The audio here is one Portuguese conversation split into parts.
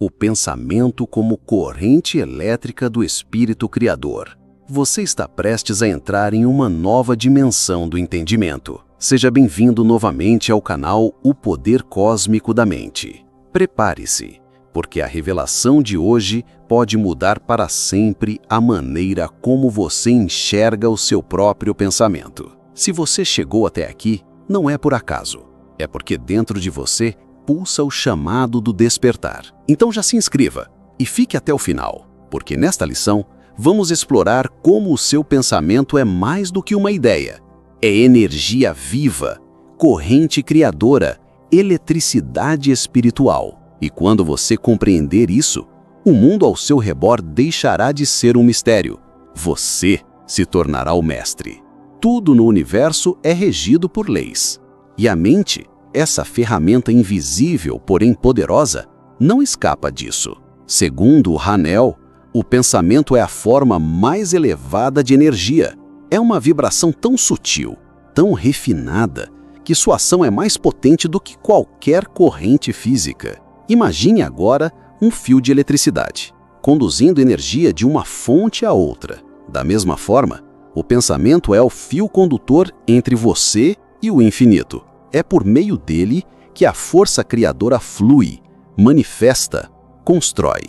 O pensamento como corrente elétrica do espírito criador. Você está prestes a entrar em uma nova dimensão do entendimento. Seja bem-vindo novamente ao canal O Poder Cósmico da Mente. Prepare-se, porque a revelação de hoje pode mudar para sempre a maneira como você enxerga o seu próprio pensamento. Se você chegou até aqui, não é por acaso. É porque dentro de você pulsa o chamado do despertar. Então já se inscreva e fique até o final, porque nesta lição vamos explorar como o seu pensamento é mais do que uma ideia. É energia viva, corrente criadora, eletricidade espiritual. E quando você compreender isso, o mundo ao seu redor deixará de ser um mistério. Você se tornará o mestre. Tudo no universo é regido por leis. E a mente, essa ferramenta invisível, porém poderosa, não escapa disso. Segundo Hanel, o pensamento é a forma mais elevada de energia. É uma vibração tão sutil, tão refinada, que sua ação é mais potente do que qualquer corrente física. Imagine agora um fio de eletricidade, conduzindo energia de uma fonte a outra. Da mesma forma, o pensamento é o fio condutor entre você e o infinito. É por meio dele que a força criadora flui, manifesta, constrói.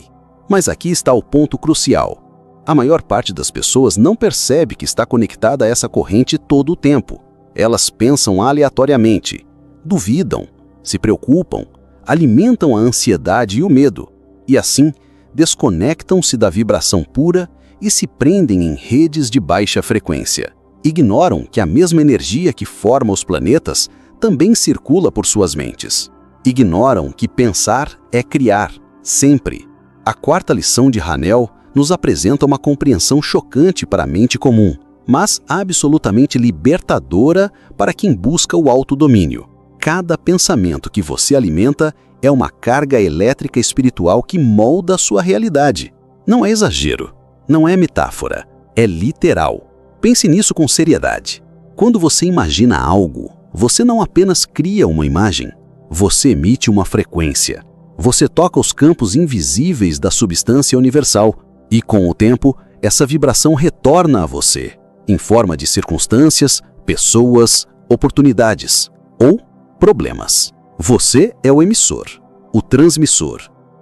Mas aqui está o ponto crucial. A maior parte das pessoas não percebe que está conectada a essa corrente todo o tempo. Elas pensam aleatoriamente, duvidam, se preocupam, alimentam a ansiedade e o medo, e assim desconectam-se da vibração pura e se prendem em redes de baixa frequência. Ignoram que a mesma energia que forma os planetas também circula por suas mentes. Ignoram que pensar é criar, sempre. A quarta lição de Hanel nos apresenta uma compreensão chocante para a mente comum, mas absolutamente libertadora para quem busca o autodomínio. Cada pensamento que você alimenta é uma carga elétrica espiritual que molda a sua realidade. Não é exagero, não é metáfora, é literal. Pense nisso com seriedade. Quando você imagina algo, você não apenas cria uma imagem, você emite uma frequência. Você toca os campos invisíveis da substância universal e, com o tempo, essa vibração retorna a você, em forma de circunstâncias, pessoas, oportunidades ou problemas. Você é o emissor, o transmissor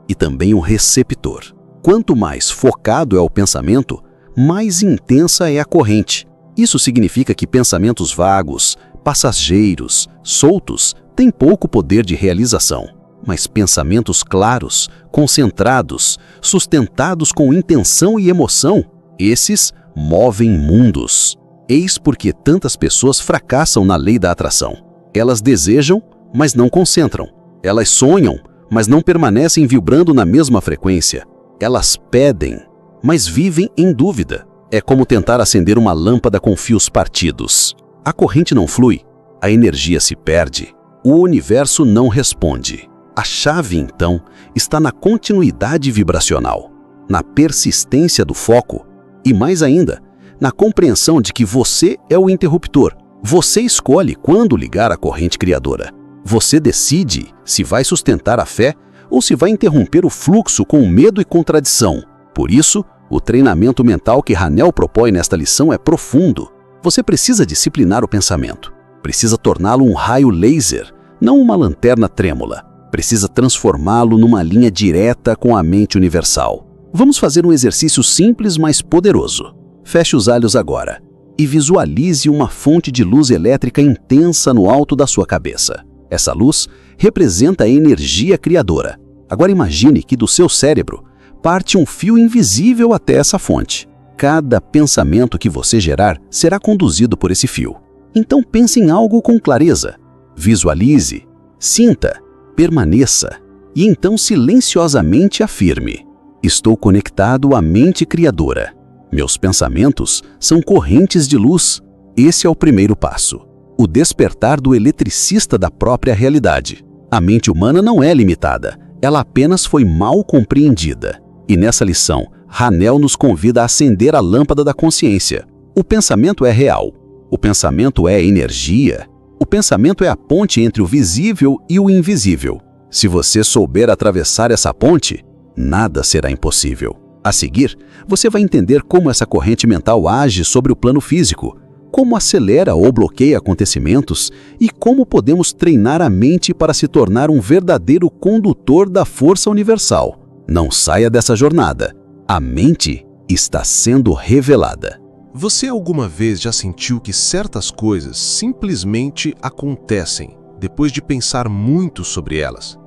e também o receptor. Quanto mais focado é o pensamento, mais intensa é a corrente. Isso significa que pensamentos vagos, passageiros, soltos, têm pouco poder de realização, mas pensamentos claros, concentrados, sustentados com intenção e emoção, esses movem mundos. Eis porque tantas pessoas fracassam na lei da atração. Elas desejam, mas não concentram. Elas sonham, mas não permanecem vibrando na mesma frequência. Elas pedem, mas vivem em dúvida. É como tentar acender uma lâmpada com fios partidos. A corrente não flui, a energia se perde, o universo não responde. A chave, então, está na continuidade vibracional, na persistência do foco e, mais ainda, na compreensão de que você é o interruptor. Você escolhe quando ligar a corrente criadora. Você decide se vai sustentar a fé ou se vai interromper o fluxo com medo e contradição. Por isso, o treinamento mental que Hanel propõe nesta lição é profundo. Você precisa disciplinar o pensamento. Precisa torná-lo um raio laser, não uma lanterna trêmula. Precisa transformá-lo numa linha direta com a mente universal. Vamos fazer um exercício simples, mas poderoso. Feche os olhos agora e visualize uma fonte de luz elétrica intensa no alto da sua cabeça. Essa luz representa a energia criadora. Agora imagine que do seu cérebro parte um fio invisível até essa fonte. Cada pensamento que você gerar será conduzido por esse fio. Então pense em algo com clareza. Visualize, sinta, permaneça e então silenciosamente afirme: estou conectado à mente criadora. Meus pensamentos são correntes de luz. Esse é o primeiro passo. O despertar do eletricista da própria realidade. A mente humana não é limitada, ela apenas foi mal compreendida. E nessa lição, Hanel nos convida a acender a lâmpada da consciência. O pensamento é real. O pensamento é energia. O pensamento é a ponte entre o visível e o invisível. Se você souber atravessar essa ponte, nada será impossível. A seguir, você vai entender como essa corrente mental age sobre o plano físico, como acelera ou bloqueia acontecimentos e como podemos treinar a mente para se tornar um verdadeiro condutor da força universal. Não saia dessa jornada. A mente está sendo revelada. Você alguma vez já sentiu que certas coisas simplesmente acontecem depois de pensar muito sobre elas?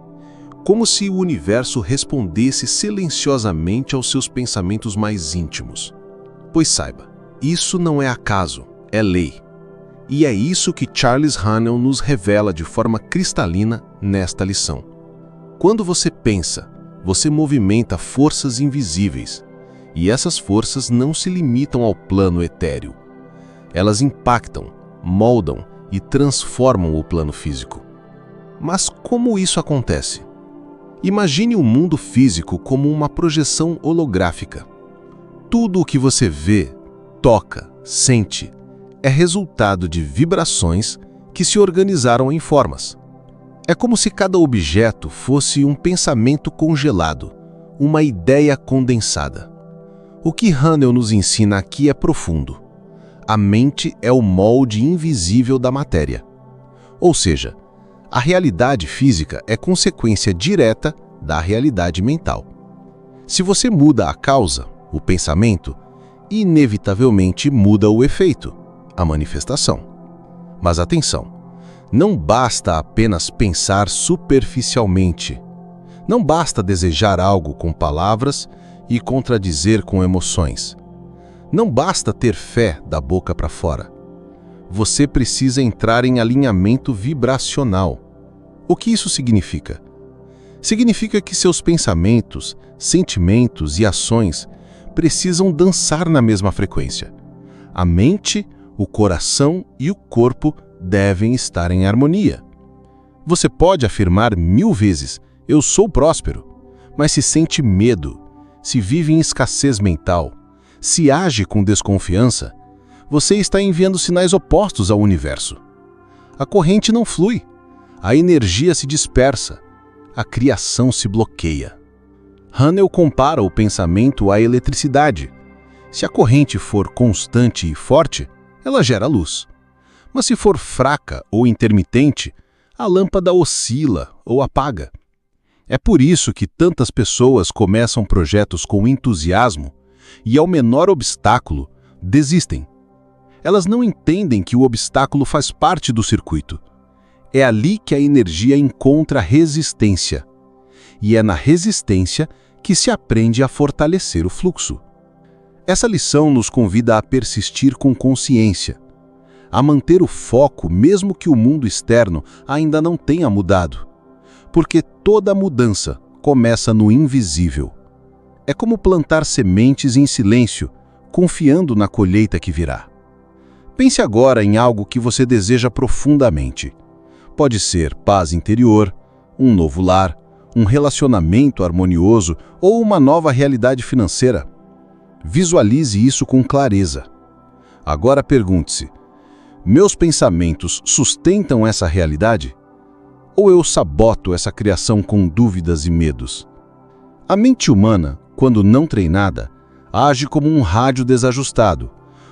Como se o universo respondesse silenciosamente aos seus pensamentos mais íntimos? Pois saiba, isso não é acaso, é lei. E é isso que Charles Haanel nos revela de forma cristalina nesta lição. Quando você pensa, você movimenta forças invisíveis. E essas forças não se limitam ao plano etéreo. Elas impactam, moldam e transformam o plano físico. Mas como isso acontece? Imagine o mundo físico como uma projeção holográfica. Tudo o que você vê, toca, sente, é resultado de vibrações que se organizaram em formas. É como se cada objeto fosse um pensamento congelado, uma ideia condensada. O que Haanel nos ensina aqui é profundo. A mente é o molde invisível da matéria. Ou seja, a realidade física é consequência direta da realidade mental. Se você muda a causa, o pensamento, inevitavelmente muda o efeito, a manifestação. Mas atenção, não basta apenas pensar superficialmente. Não basta desejar algo com palavras e contradizer com emoções. Não basta ter fé da boca para fora. Você precisa entrar em alinhamento vibracional. O que isso significa? Significa que seus pensamentos, sentimentos e ações precisam dançar na mesma frequência. A mente, o coração e o corpo devem estar em harmonia. Você pode afirmar 1000 vezes, eu sou próspero, mas se sente medo, se vive em escassez mental, se age com desconfiança, você está enviando sinais opostos ao universo. A corrente não flui, a energia se dispersa, a criação se bloqueia. Haanel compara o pensamento à eletricidade. Se a corrente for constante e forte, ela gera luz. Mas se for fraca ou intermitente, a lâmpada oscila ou apaga. É por isso que tantas pessoas começam projetos com entusiasmo e, ao menor obstáculo, desistem. Elas não entendem que o obstáculo faz parte do circuito. É ali que a energia encontra resistência. E é na resistência que se aprende a fortalecer o fluxo. Essa lição nos convida a persistir com consciência, a manter o foco mesmo que o mundo externo ainda não tenha mudado. Porque toda mudança começa no invisível. É como plantar sementes em silêncio, confiando na colheita que virá. Pense agora em algo que você deseja profundamente. Pode ser paz interior, um novo lar, um relacionamento harmonioso ou uma nova realidade financeira. Visualize isso com clareza. Agora pergunte-se: meus pensamentos sustentam essa realidade? Ou eu saboto essa criação com dúvidas e medos? A mente humana, quando não treinada, age como um rádio desajustado.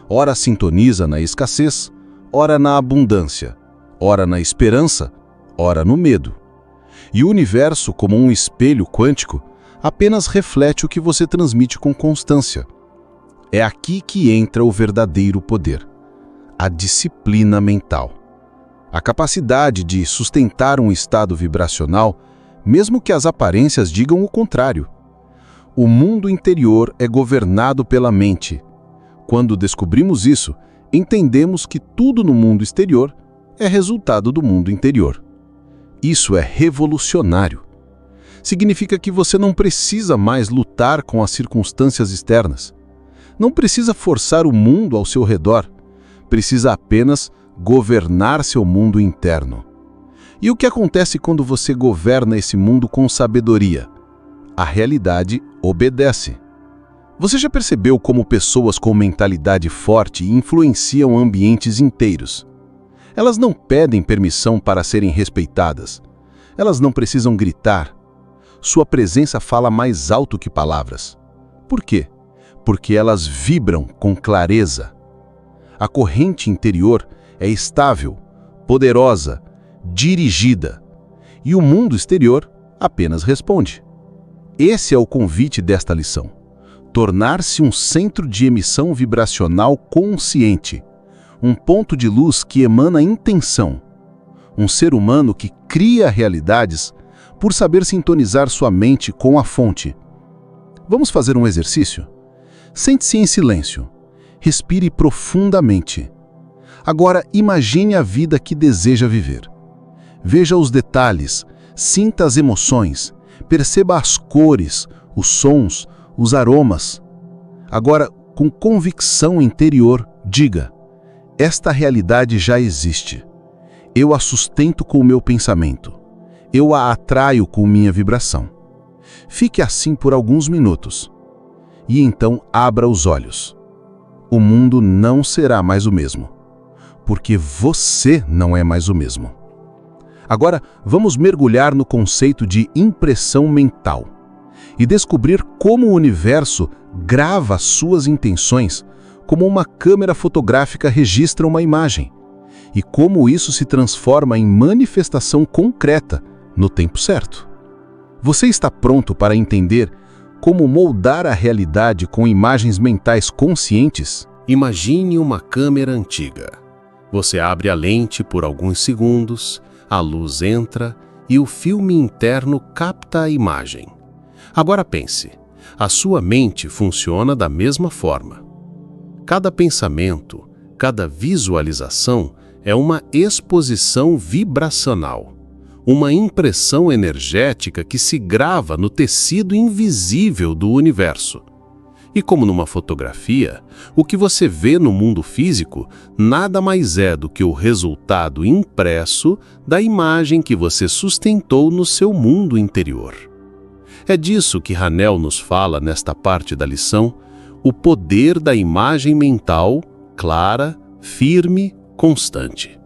Ora sintoniza na escassez, ora na abundância, ora na esperança, ora no medo. E o universo, como um espelho quântico, apenas reflete o que você transmite com constância. É aqui que entra o verdadeiro poder, a disciplina mental. A capacidade de sustentar um estado vibracional, mesmo que as aparências digam o contrário. O mundo interior é governado pela mente. Quando descobrimos isso, entendemos que tudo no mundo exterior é resultado do mundo interior. Isso é revolucionário. Significa que você não precisa mais lutar com as circunstâncias externas. Não precisa forçar o mundo ao seu redor. Precisa apenas governar seu mundo interno. E o que acontece quando você governa esse mundo com sabedoria? A realidade obedece. Você já percebeu como pessoas com mentalidade forte influenciam ambientes inteiros? Elas não pedem permissão para serem respeitadas. Elas não precisam gritar. Sua presença fala mais alto que palavras. Por quê? Porque elas vibram com clareza. A corrente interior é estável, poderosa, dirigida, e o mundo exterior apenas responde. Esse é o convite desta lição: tornar-se um centro de emissão vibracional consciente, um ponto de luz que emana intenção, um ser humano que cria realidades por saber sintonizar sua mente com a fonte. Vamos fazer um exercício? Sente-se em silêncio. Respire profundamente. Agora imagine a vida que deseja viver. Veja os detalhes, sinta as emoções, perceba as cores, os sons, os aromas. Agora, com convicção interior, diga: esta realidade já existe. Eu a sustento com o meu pensamento. Eu a atraio com minha vibração. Fique assim por alguns minutos. E então abra os olhos. O mundo não será mais o mesmo, porque você não é mais o mesmo. Agora, vamos mergulhar no conceito de impressão mental e descobrir como o universo grava suas intenções, como uma câmera fotográfica registra uma imagem, e como isso se transforma em manifestação concreta no tempo certo. Você está pronto para entender como moldar a realidade com imagens mentais conscientes? Imagine uma câmera antiga. Você abre a lente por alguns segundos, a luz entra e o filme interno capta a imagem. Agora pense, a sua mente funciona da mesma forma. Cada pensamento, cada visualização é uma exposição vibracional, uma impressão energética que se grava no tecido invisível do universo. E como numa fotografia, o que você vê no mundo físico nada mais é do que o resultado impresso da imagem que você sustentou no seu mundo interior. É disso que Hanel nos fala nesta parte da lição, o poder da imagem mental, clara, firme, constante.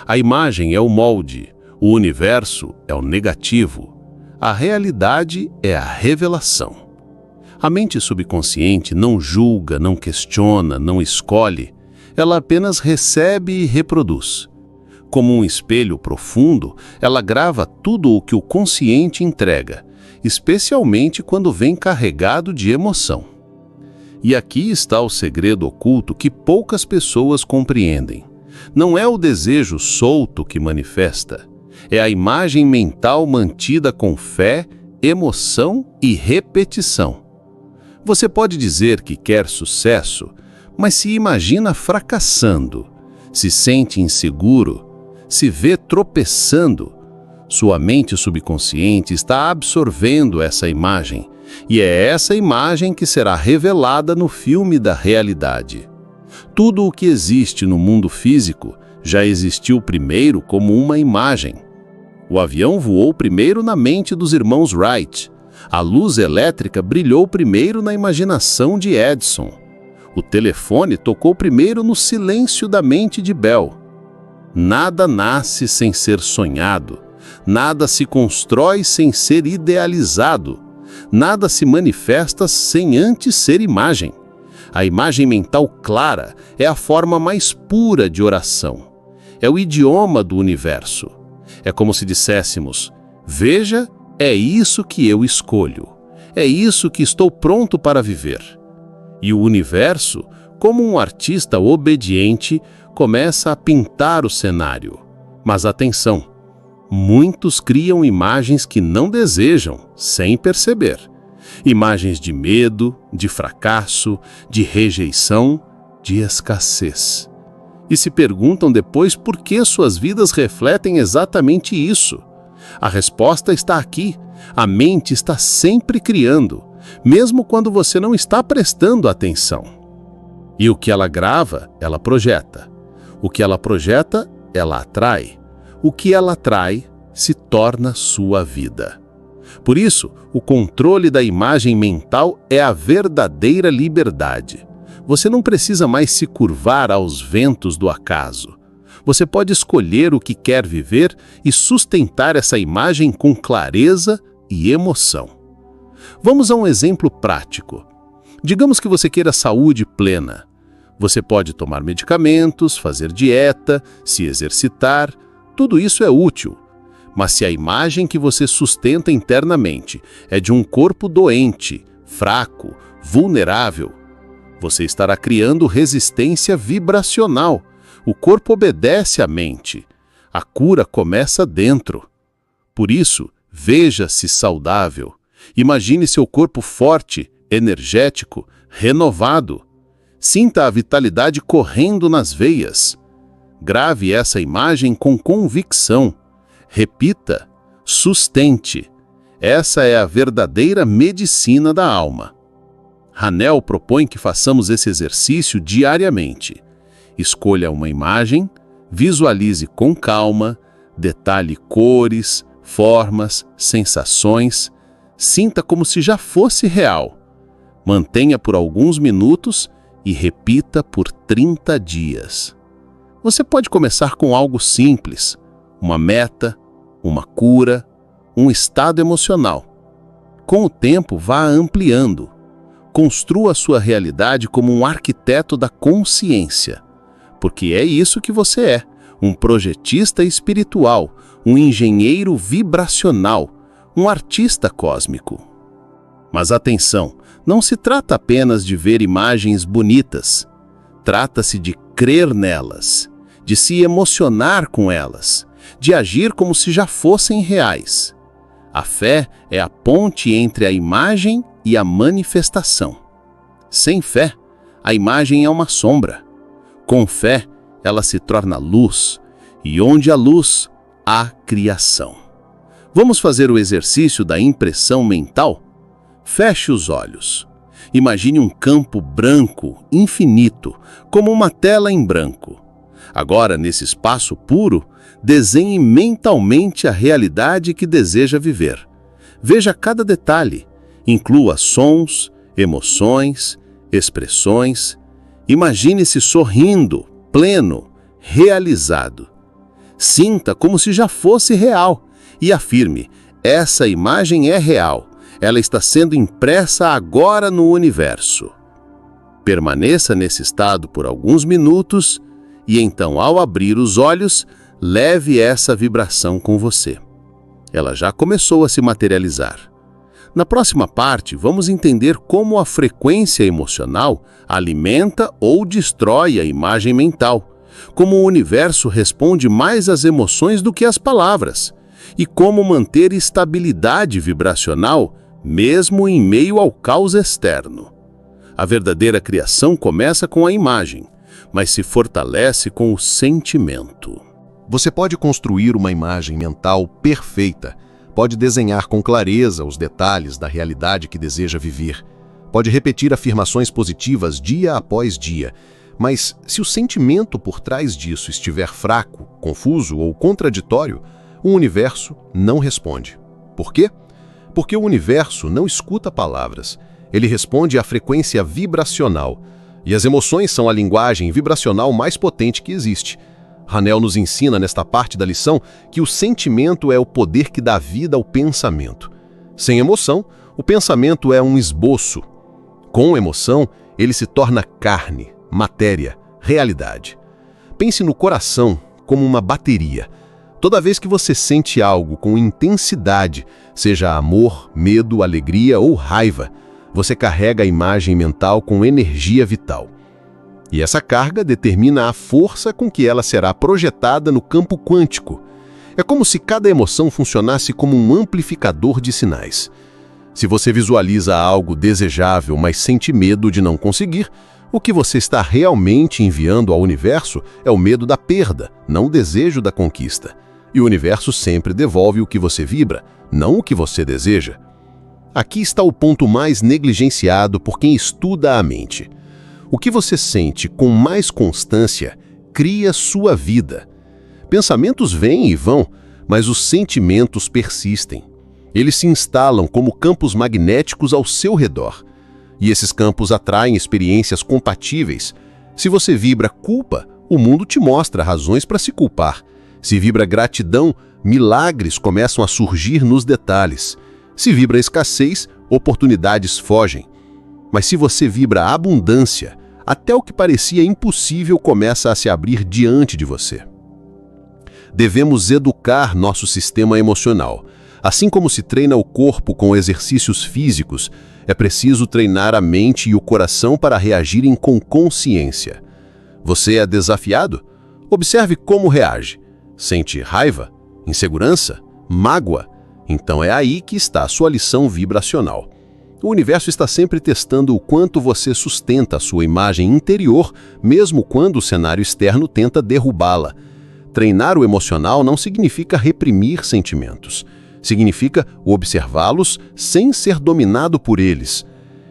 A imagem é o molde, o universo é o negativo, a realidade é a revelação. A mente subconsciente não julga, não questiona, não escolhe, ela apenas recebe e reproduz. Como um espelho profundo, ela grava tudo o que o consciente entrega, especialmente quando vem carregado de emoção. E aqui está o segredo oculto que poucas pessoas compreendem. Não é o desejo solto que manifesta, é a imagem mental mantida com fé, emoção e repetição. Você pode dizer que quer sucesso, mas se imagina fracassando, se sente inseguro, se vê tropeçando. Sua mente subconsciente está absorvendo essa imagem, e é essa imagem que será revelada no filme da realidade. Tudo o que existe no mundo físico já existiu primeiro como uma imagem. O avião voou primeiro na mente dos irmãos Wright. A luz elétrica brilhou primeiro na imaginação de Edison. O telefone tocou primeiro no silêncio da mente de Bell. Nada nasce sem ser sonhado. Nada se constrói sem ser idealizado. Nada se manifesta sem antes ser imagem. A imagem mental clara é a forma mais pura de oração. É o idioma do universo. É como se disséssemos: veja, é isso que eu escolho. É isso que estou pronto para viver. E o universo, como um artista obediente, começa a pintar o cenário. Mas atenção! Muitos criam imagens que não desejam, sem perceber. Imagens de medo, de fracasso, de rejeição, de escassez. E se perguntam depois por que suas vidas refletem exatamente isso. A resposta está aqui. A mente está sempre criando, mesmo quando você não está prestando atenção. E o que ela grava, ela projeta. O que ela projeta, ela atrai. O que ela atrai se torna sua vida. Por isso, o controle da imagem mental é a verdadeira liberdade. Você não precisa mais se curvar aos ventos do acaso. Você pode escolher o que quer viver e sustentar essa imagem com clareza e emoção. Vamos a um exemplo prático. Digamos que você queira saúde plena. Você pode tomar medicamentos, fazer dieta, se exercitar, tudo isso é útil. Mas se a imagem que você sustenta internamente é de um corpo doente, fraco, vulnerável, você estará criando resistência vibracional. O corpo obedece à mente. A cura começa dentro. Por isso, veja-se saudável. Imagine seu corpo forte, energético, renovado. Sinta a vitalidade correndo nas veias. Grave essa imagem com convicção. Repita, sustente. Essa é a verdadeira medicina da alma. Hanel propõe que façamos esse exercício diariamente. Escolha uma imagem, visualize com calma, detalhe cores, formas, sensações, sinta como se já fosse real. Mantenha por alguns minutos e repita por 30 dias. Você pode começar com algo simples, uma meta, uma cura, um estado emocional. Com o tempo, vá ampliando. Construa sua realidade como um arquiteto da consciência, porque é isso que você é, um projetista espiritual, um engenheiro vibracional, um artista cósmico. Mas atenção, não se trata apenas de ver imagens bonitas. Trata-se de crer nelas, de se emocionar com elas, de agir como se já fossem reais. A fé é a ponte entre a imagem e a manifestação. Sem fé, a imagem é uma sombra. Com fé, ela se torna luz, e onde há luz, há criação. Vamos fazer o exercício da impressão mental? Feche os olhos. Imagine um campo branco, infinito, como uma tela em branco. Agora, nesse espaço puro, desenhe mentalmente a realidade que deseja viver. Veja cada detalhe, inclua sons, emoções, expressões. Imagine-se sorrindo, pleno, realizado. Sinta como se já fosse real e afirme: essa imagem é real, ela está sendo impressa agora no universo. Permaneça nesse estado por alguns minutos e então, ao abrir os olhos, leve essa vibração com você. Ela já começou a se materializar. Na próxima parte, vamos entender como a frequência emocional alimenta ou destrói a imagem mental, como o universo responde mais às emoções do que às palavras, e como manter estabilidade vibracional mesmo em meio ao caos externo. A verdadeira criação começa com a imagem, mas se fortalece com o sentimento. Você pode construir uma imagem mental perfeita, pode desenhar com clareza os detalhes da realidade que deseja viver, pode repetir afirmações positivas dia após dia, mas se o sentimento por trás disso estiver fraco, confuso ou contraditório, o universo não responde. Por quê? Porque o universo não escuta palavras, ele responde à frequência vibracional, e as emoções são a linguagem vibracional mais potente que existe. Hanel nos ensina nesta parte da lição que o sentimento é o poder que dá vida ao pensamento. Sem emoção, o pensamento é um esboço. Com emoção, ele se torna carne, matéria, realidade. Pense no coração como uma bateria. Toda vez que você sente algo com intensidade, seja amor, medo, alegria ou raiva, você carrega a imagem mental com energia vital. E essa carga determina a força com que ela será projetada no campo quântico. É como se cada emoção funcionasse como um amplificador de sinais. Se você visualiza algo desejável, mas sente medo de não conseguir, o que você está realmente enviando ao universo é o medo da perda, não o desejo da conquista. E o universo sempre devolve o que você vibra, não o que você deseja. Aqui está o ponto mais negligenciado por quem estuda a mente. O que você sente com mais constância cria sua vida. Pensamentos vêm e vão, mas os sentimentos persistem. Eles se instalam como campos magnéticos ao seu redor. E esses campos atraem experiências compatíveis. Se você vibra culpa, o mundo te mostra razões para se culpar. Se vibra gratidão, milagres começam a surgir nos detalhes. Se vibra escassez, oportunidades fogem. Mas se você vibra abundância, até o que parecia impossível começa a se abrir diante de você. Devemos educar nosso sistema emocional. Assim como se treina o corpo com exercícios físicos, é preciso treinar a mente e o coração para reagirem com consciência. Você é desafiado? Observe como reage. Sente raiva? Insegurança? Mágoa? Então é aí que está a sua lição vibracional. O universo está sempre testando o quanto você sustenta a sua imagem interior, mesmo quando o cenário externo tenta derrubá-la. Treinar o emocional não significa reprimir sentimentos. Significa observá-los sem ser dominado por eles.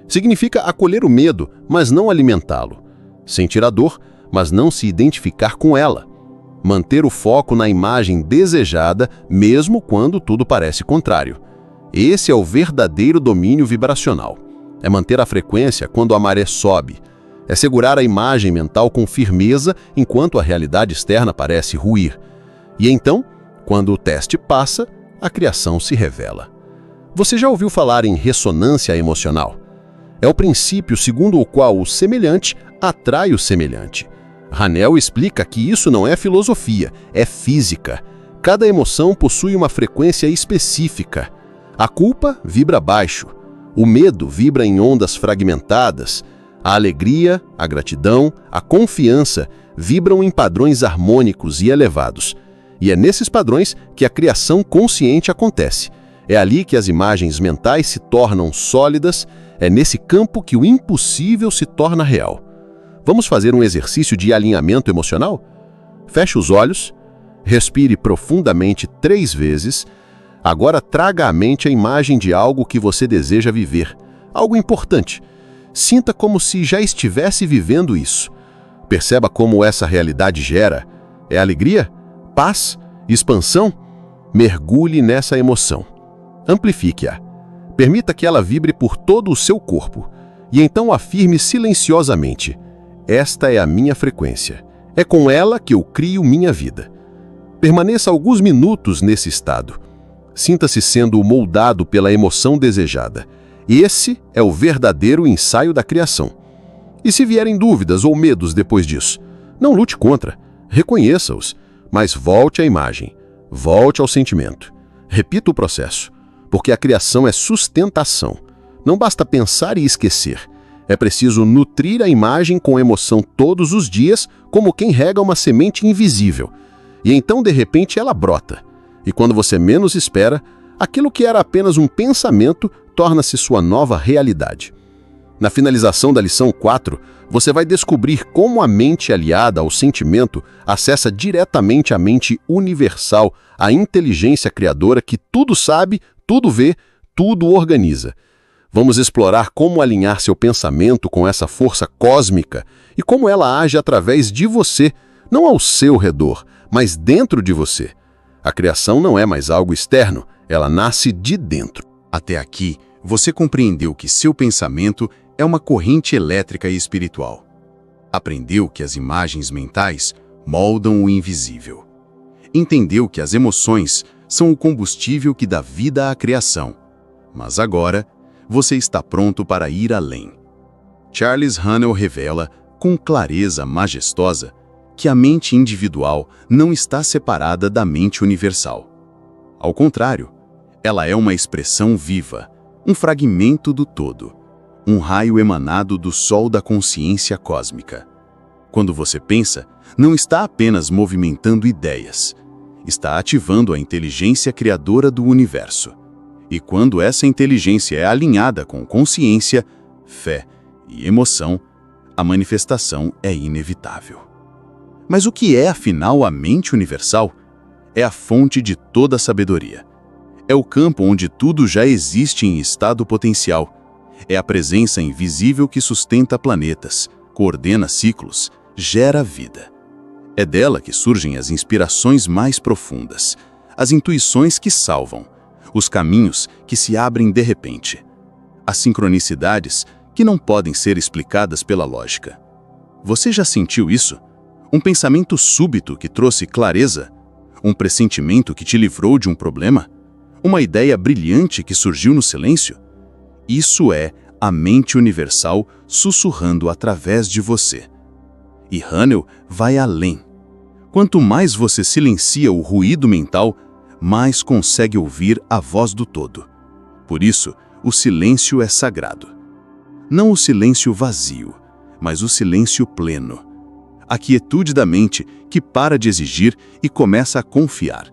Significa acolher o medo, mas não alimentá-lo. Sentir a dor, mas não se identificar com ela. Manter o foco na imagem desejada, mesmo quando tudo parece contrário. Esse é o verdadeiro domínio vibracional. É manter a frequência quando a maré sobe. É segurar a imagem mental com firmeza enquanto a realidade externa parece ruir. E então, quando o teste passa, a criação se revela. Você já ouviu falar em ressonância emocional? É o princípio segundo o qual o semelhante atrai o semelhante. Hanel explica que isso não é filosofia, é física. Cada emoção possui uma frequência específica. A culpa vibra baixo, o medo vibra em ondas fragmentadas, a alegria, a gratidão, a confiança vibram em padrões harmônicos e elevados. E é nesses padrões que a criação consciente acontece. É ali que as imagens mentais se tornam sólidas, é nesse campo que o impossível se torna real. Vamos fazer um exercício de alinhamento emocional? Feche os olhos, respire profundamente 3 vezes. Agora traga à mente a imagem de algo que você deseja viver, algo importante. Sinta como se já estivesse vivendo isso. Perceba como essa realidade gera. É alegria? Paz? Expansão? Mergulhe nessa emoção. Amplifique-a. Permita que ela vibre por todo o seu corpo. E então afirme silenciosamente: esta é a minha frequência. É com ela que eu crio minha vida. Permaneça alguns minutos nesse estado. Sinta-se sendo moldado pela emoção desejada. Esse é o verdadeiro ensaio da criação. E se vierem dúvidas ou medos depois disso, não lute contra, reconheça-os, mas volte à imagem, volte ao sentimento. Repita o processo, porque a criação é sustentação. Não basta pensar e esquecer. É preciso nutrir a imagem com emoção todos os dias, como quem rega uma semente invisível. E então, de repente, ela brota. E quando você menos espera, aquilo que era apenas um pensamento torna-se sua nova realidade. Na finalização da lição 4, você vai descobrir como a mente aliada ao sentimento acessa diretamente a mente universal, a inteligência criadora que tudo sabe, tudo vê, tudo organiza. Vamos explorar como alinhar seu pensamento com essa força cósmica e como ela age através de você, não ao seu redor, mas dentro de você. A criação não é mais algo externo, ela nasce de dentro. Até aqui, você compreendeu que seu pensamento é uma corrente elétrica e espiritual. Aprendeu que as imagens mentais moldam o invisível. Entendeu que as emoções são o combustível que dá vida à criação. Mas agora, você está pronto para ir além. Charles Haanel revela, com clareza majestosa, que a mente individual não está separada da mente universal. Ao contrário, ela é uma expressão viva, um fragmento do todo, um raio emanado do sol da consciência cósmica. Quando você pensa, não está apenas movimentando ideias, está ativando a inteligência criadora do universo. E quando essa inteligência é alinhada com consciência, fé e emoção, a manifestação é inevitável. Mas o que é, afinal, a mente universal? É a fonte de toda a sabedoria. É o campo onde tudo já existe em estado potencial. É a presença invisível que sustenta planetas, coordena ciclos, gera vida. É dela que surgem as inspirações mais profundas, as intuições que salvam, os caminhos que se abrem de repente, as sincronicidades que não podem ser explicadas pela lógica. Você já sentiu isso? Um pensamento súbito que trouxe clareza? Um pressentimento que te livrou de um problema? Uma ideia brilhante que surgiu no silêncio? Isso é a mente universal sussurrando através de você. E Hanel vai além. Quanto mais você silencia o ruído mental, mais consegue ouvir a voz do todo. Por isso, o silêncio é sagrado. Não o silêncio vazio, mas o silêncio pleno. A quietude da mente que para de exigir e começa a confiar.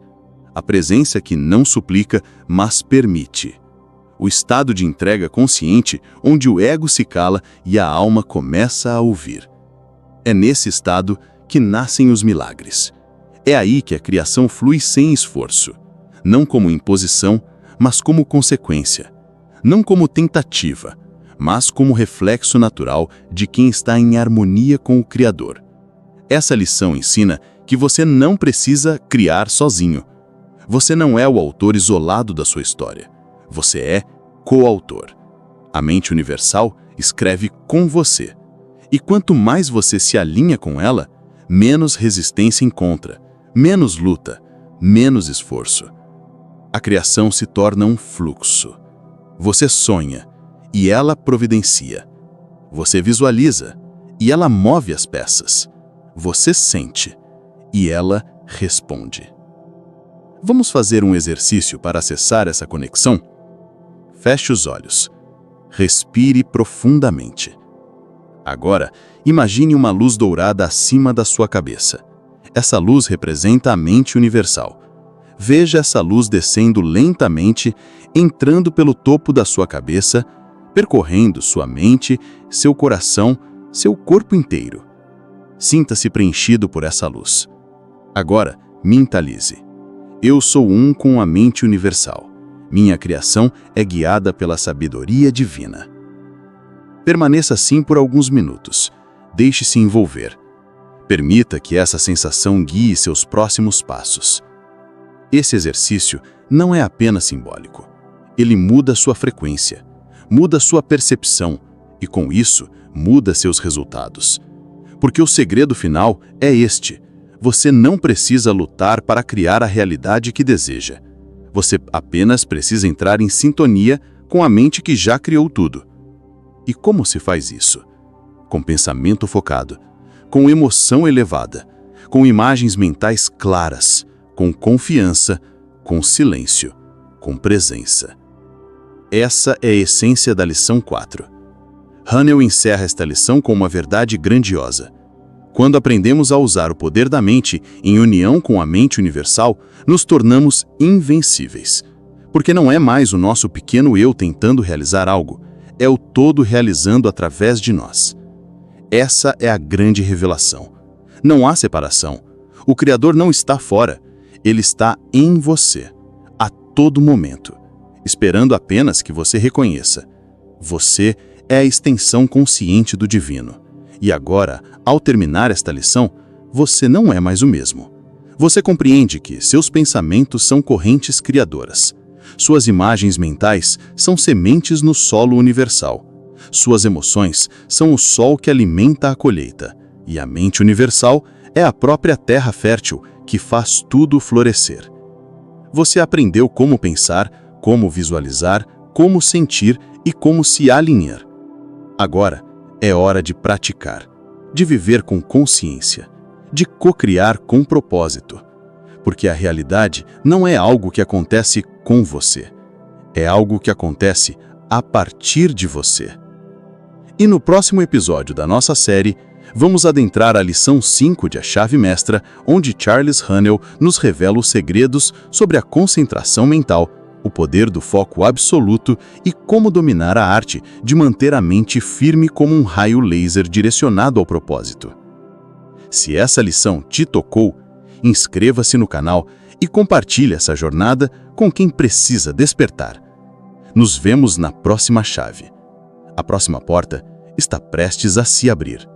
A presença que não suplica, mas permite. O estado de entrega consciente onde o ego se cala e a alma começa a ouvir. É nesse estado que nascem os milagres. É aí que a criação flui sem esforço. Não como imposição, mas como consequência. Não como tentativa, mas como reflexo natural de quem está em harmonia com o Criador. Essa lição ensina que você não precisa criar sozinho. Você não é o autor isolado da sua história. Você é coautor. A mente universal escreve com você. E quanto mais você se alinha com ela, menos resistência encontra, menos luta, menos esforço. A criação se torna um fluxo. Você sonha, e ela providencia. Você visualiza, e ela move as peças. Você sente, e ela responde. Vamos fazer um exercício para acessar essa conexão? Feche os olhos. Respire profundamente. Agora, imagine uma luz dourada acima da sua cabeça. Essa luz representa a mente universal. Veja essa luz descendo lentamente, entrando pelo topo da sua cabeça, percorrendo sua mente, seu coração, seu corpo inteiro. Sinta-se preenchido por essa luz. Agora, mentalize. Eu sou um com a mente universal. Minha criação é guiada pela sabedoria divina. Permaneça assim por alguns minutos. Deixe-se envolver. Permita que essa sensação guie seus próximos passos. Esse exercício não é apenas simbólico. Ele muda sua frequência, muda sua percepção e, com isso, muda seus resultados. Porque o segredo final é este: você não precisa lutar para criar a realidade que deseja. Você apenas precisa entrar em sintonia com a mente que já criou tudo. E como se faz isso? Com pensamento focado, com emoção elevada, com imagens mentais claras, com confiança, com silêncio, com presença. Essa é a essência da lição 4. Hanel encerra esta lição com uma verdade grandiosa. Quando aprendemos a usar o poder da mente em união com a mente universal, nos tornamos invencíveis. Porque não é mais o nosso pequeno eu tentando realizar algo, é o todo realizando através de nós. Essa é a grande revelação. Não há separação. O Criador não está fora. Ele está em você, a todo momento, esperando apenas que você reconheça. Você é a extensão consciente do divino. E agora, ao terminar esta lição, você não é mais o mesmo. Você compreende que seus pensamentos são correntes criadoras. Suas imagens mentais são sementes no solo universal. Suas emoções são o sol que alimenta a colheita. E a mente universal é a própria terra fértil que faz tudo florescer. Você aprendeu como pensar, como visualizar, como sentir e como se alinhar. Agora é hora de praticar, de viver com consciência, de co-criar com propósito. Porque a realidade não é algo que acontece com você, é algo que acontece a partir de você. E no próximo episódio da nossa série, vamos adentrar a lição 5 de A Chave Mestra, onde Charles Hanel nos revela os segredos sobre a concentração mental, o poder do foco absoluto e como dominar a arte de manter a mente firme como um raio laser direcionado ao propósito. Se essa lição te tocou, inscreva-se no canal e compartilhe essa jornada com quem precisa despertar. Nos vemos na próxima chave. A próxima porta está prestes a se abrir.